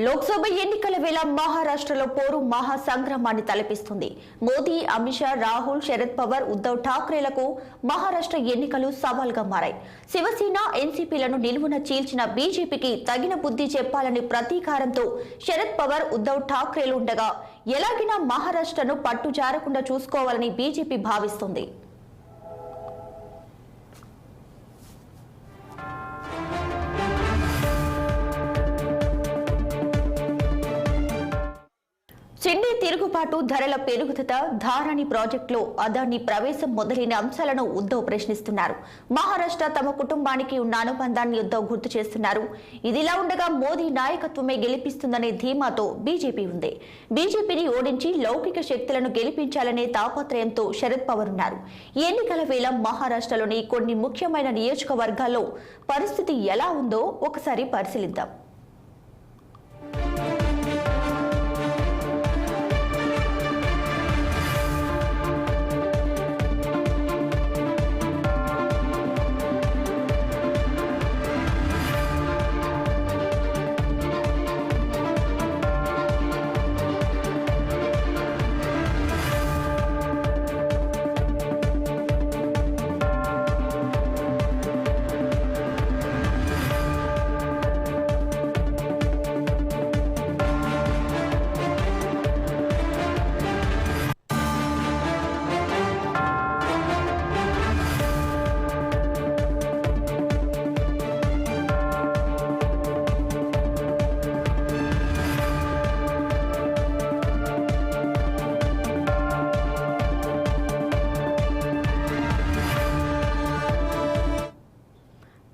లోక్సభ ఎన్నికల వేళ మహారాష్ట్రలో పోరు మహా సంగ్రామాన్ని తలపిస్తుంది. మోదీ, అమిత్ షా, రాహుల్, శరద్ పవార్, ఉద్దవ్ ఠాక్రేలకు మహారాష్ట్ర ఎన్నికలు సవాల్గా మారాయి. శివసేన, ఎన్సీపీలను నిలువున చీల్చిన బీజేపీకి తగిన బుద్ధి చెప్పాలని ప్రతీకారంతో శరద్ పవార్, ఉద్దవ్ ఠాక్రేలు ఉండగా ఎలాగైనా మహారాష్ట్రను పట్టు జారకుండా చూసుకోవాలని బీజేపీ భావిస్తుంది. షిండే తిరుగుబాటు, ధరల పెరుగుదల, ధారాణి ప్రాజెక్టులో అదాని ప్రవేశం మొదలైన అంశాలను ఉద్దవ్ ప్రశ్నిస్తున్నారు. మహారాష్ట్ర తమ కుటుంబానికి ఉన్న అనుబంధాన్ని ఉద్దవ్ గుర్తు చేస్తున్నారు. ఇదిలా ఉండగా మోదీ నాయకత్వమే గెలిపిస్తుందనే ధీమాతో బీజేపీ ఉంది. బీజేపీని ఓడించి లౌకిక శక్తులను గెలిపించాలనే తాపత్రయంతో శరద్ పవార్ ఉన్నారు. ఈ ఎన్నికల వేళ మహారాష్ట్రలోని కొన్ని ముఖ్యమైన నియోజకవర్గాల్లో పరిస్థితి ఎలా ఉందో ఒకసారి పరిశీలిద్దాం.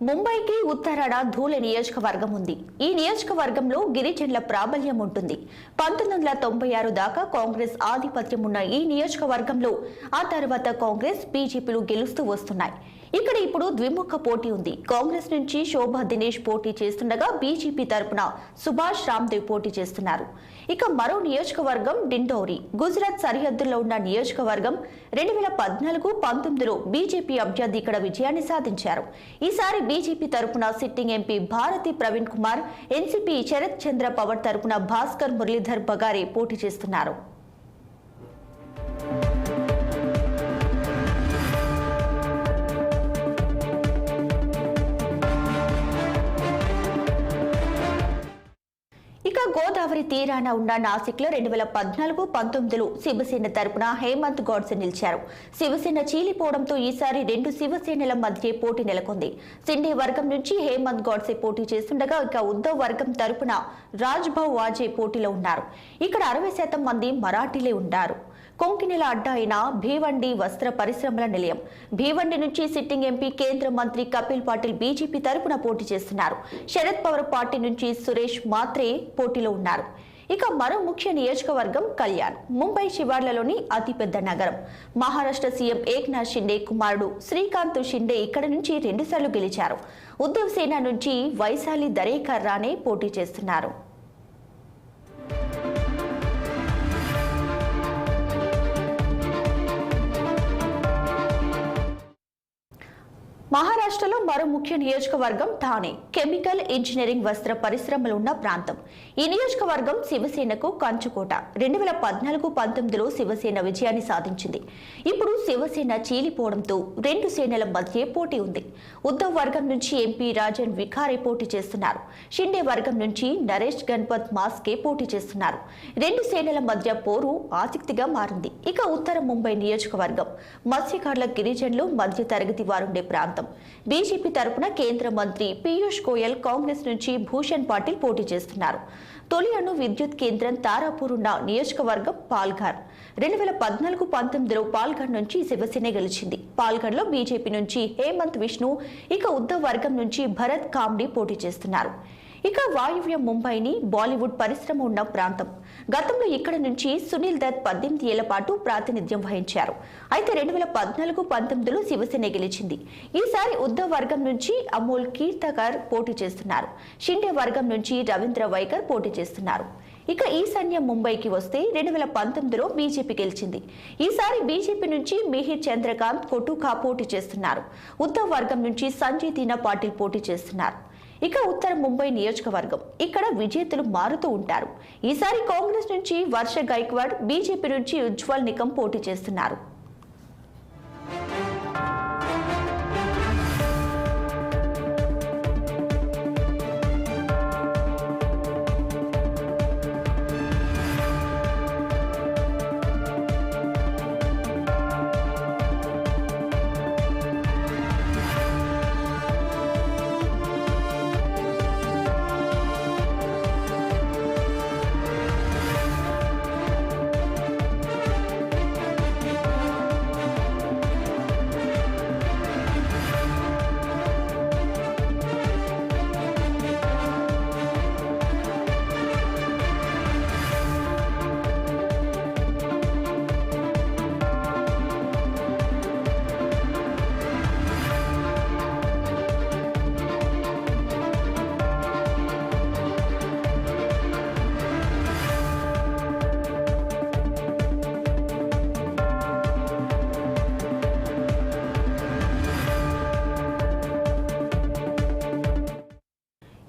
ముంబైకి ఉత్తరాన ధూలె నియోజకవర్గం ఉంది. ఈ నియోజకవర్గంలో గిరిజనుల ప్రాబల్యం ఉంటుంది. 1996 దాకా కాంగ్రెస్ ఆధిపత్యం ఉన్న ఈ నియోజకవర్గంలో ఆ తర్వాత కాంగ్రెస్, బీజేపీలు గెలుస్తూ వస్తున్నాయి. ఇక్కడ ఇప్పుడు ద్విముఖ పోటీ ఉంది. కాంగ్రెస్ నుంచి శోభా దినేష్ పోటీ చేస్తుండగా బీజేపీ తరపున సుభాష్ రామ్దేవ్ పోటీ చేస్తున్నారు. ఇక మరో నియోజకవర్గం డిండోరి, గుజరాత్ సరిహద్దుల్లో ఉన్న నియోజకవర్గం. 2014-19లో బీజేపీ అభ్యర్థి ఇక్కడ విజయాన్ని సాధించారు. ఈసారి బీజేపీ తరపున sitting MP Bharati Praveen Kumar, NCP Sharad Chandra Pawar తరపున భాస్కర్ మురళీధర్ బగారే పోటీ చేస్తున్నారు. ఇక గోదావరి తీరాన ఉన్న నాసిక్లో 2014-19లో శివసేన తరపున హేమంత్ గౌడ్సే నిలిచారు. శివసేన చీలిపోవడంతో ఈసారి రెండు శివసేనల మధ్య పోటీ నెలకొంది. షిండే వర్గం నుంచి హేమంత్ గౌడ్సే పోటీ చేస్తుండగా ఇక ఉద్దవ్ వర్గం తరపున రాజ్భవ్ వాజే పోటీలో ఉన్నారు. ఇక్కడ 60% మంది మరాఠీలే ఉన్నారు. కొంకినెల అడ్డా అయిన భీవండి వస్త్ర పరిశ్రమల నిలయం. భీవండి నుంచి సిట్టింగ్ ఎంపీ, కేంద్ర మంత్రి కపిల్ పాటిల్ బీజేపీ తరపున పోటీ చేస్తున్నారు. శరద్ పవార్ పార్టీ నుంచి సురేష్ మాత్రే పోటీలో ఉన్నారు. ఇక మరో ముఖ్య నియోజకవర్గం కళ్యాణ్, ముంబై శివార్లలోని అతిపెద్ద నగరం. మహారాష్ట్ర సీఎం ఏక్నాథ్ షిండే కుమారుడు శ్రీకాంత్ షిండే ఇక్కడ నుంచి 2 సార్లు గెలిచారు. ఉద్దవ్ సేన నుంచి వైశాలి దరేకర్ రానే పోటీ చేస్తున్నారు. మహారాష్ట్రలో మరో ముఖ్య నియోజకవర్గం ఠానే, కెమికల్ ఇంజనీరింగ్ వస్త్ర పరిశ్రమలు ఉన్న ప్రాంతం. ఈ నియోజకవర్గం శివసేనకు కంచుకోట. 2014-19లో శివసేన విజయాన్ని సాధించింది. ఇప్పుడు శివసేన చీలిపోవడంతో రెండు సేనల మధ్య పోటీ ఉంది. ఉద్దవ్ వర్గం నుంచి ఎంపీ రాజన్ విఖారే పోటీ చేస్తున్నారు. షిండే వర్గం నుంచి నరేష్ గణపత్ మాస్కే పోటీ చేస్తున్నారు. రెండు సేనల మధ్య పోరు ఆసక్తిగా మారింది. ఇక ఉత్తర ముంబై నియోజకవర్గం మత్స్యకారుల, గిరిజనులు, మధ్య తరగతి వారుండే ప్రాంతం. బీజేపీ తరపున కేంద్ర మంత్రి పీయూష్ గోయల్, కాంగ్రెస్ నుంచి భూషణ్ పాటిల్ పోటీ చేస్తున్నారు. తొలి అణు విద్యుత్ కేంద్రం తారాపూర్ ఉన్న నియోజకవర్గం పాల్ఘర్. 2014-19లో పాల్ఘర్ నుంచి శివసేన గెలిచింది. పాల్ఘర్లో బీజేపీ నుంచి హేమంత్ విష్ణు, ఇక ఉద్దవ్ వర్గం నుంచి భరత్ కామ్డీ పోటీ చేస్తున్నారు. ఇక వాయువ్య ముంబైని బాలీవుడ్ పరిశ్రమ ఉన్న ప్రాంతం. గతంలో ఇక్కడ నుంచి సునీల్ దత్ 18 ఏళ్ల పాటు ప్రాతినిధ్యం వహించారు. అయితే 2014-19లో శివసేన గెలిచింది. ఈసారి ఉద్దవ్ వర్గం నుంచి అమోల్ కీర్తకర్ పోటీ చేస్తున్నారు. షిండే వర్గం నుంచి రవీంద్ర వైకర్ పోటీ చేస్తున్నారు. ఇక ఈశాన్య ముంబైకి వస్తే 2019లో బీజేపీ గెలిచింది. ఈసారి బీజేపీ నుంచి మిహిర్ చంద్రకాంత్ కొటుకా పోటీ చేస్తున్నారు. ఉద్దవ్ వర్గం నుంచి సంజయ్ దీనా పాటిల్ పోటీ చేస్తున్నారు. ఇక ఉత్తర ముంబై నియోజకవర్గం, ఇక్కడ విజేతలు మారుతూ ఉంటారు. ఈసారి కాంగ్రెస్ నుంచి వర్ష గైక్వాడ్, బీజేపీ నుంచి ఉజ్వల్ నికం పోటీ చేస్తున్నారు.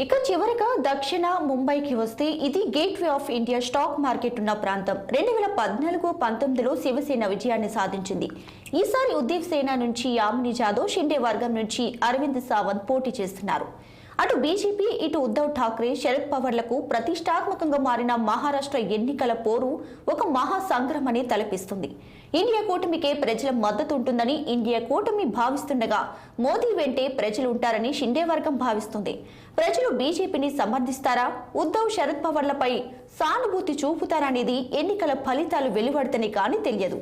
ఇక చివరిగా దక్షిణ ముంబైకి వస్తే ఇది gateway of India stock market ఉన్న ప్రాంతం. 2014-19లో శివసేన విజయాన్ని సాధించింది. ఈసారి ఉద్దవ్ సేన నుంచి యామిని జాదవ్, షిండే వర్గం నుంచి అరవింద్ సావంత్ పోటీ చేస్తున్నారు. అటు బీజేపీ, ఇటు ఉద్దవ్ ఠాక్రే, శరద్ పవార్లకు ప్రతిష్టాత్మకంగా మారిన మహారాష్ట్ర ఎన్నికల పోరు ఒక మహా సంగ్రమని తలపిస్తుంది. ఇండియా కూటమికే ప్రజల మద్దతు ఉంటుందని ఇండియా కూటమి భావిస్తుండగా మోదీ వెంటే ప్రజలు ఉంటారని షిండే వర్గం భావిస్తుంది. ప్రజలు బీజేపీని సమర్థిస్తారా, ఉద్దవ్, శరద్ పవార్లపై సానుభూతి చూపుతారా అనేది ఎన్నికల ఫలితాలు వెలువడితేనే కానీ తెలియదు.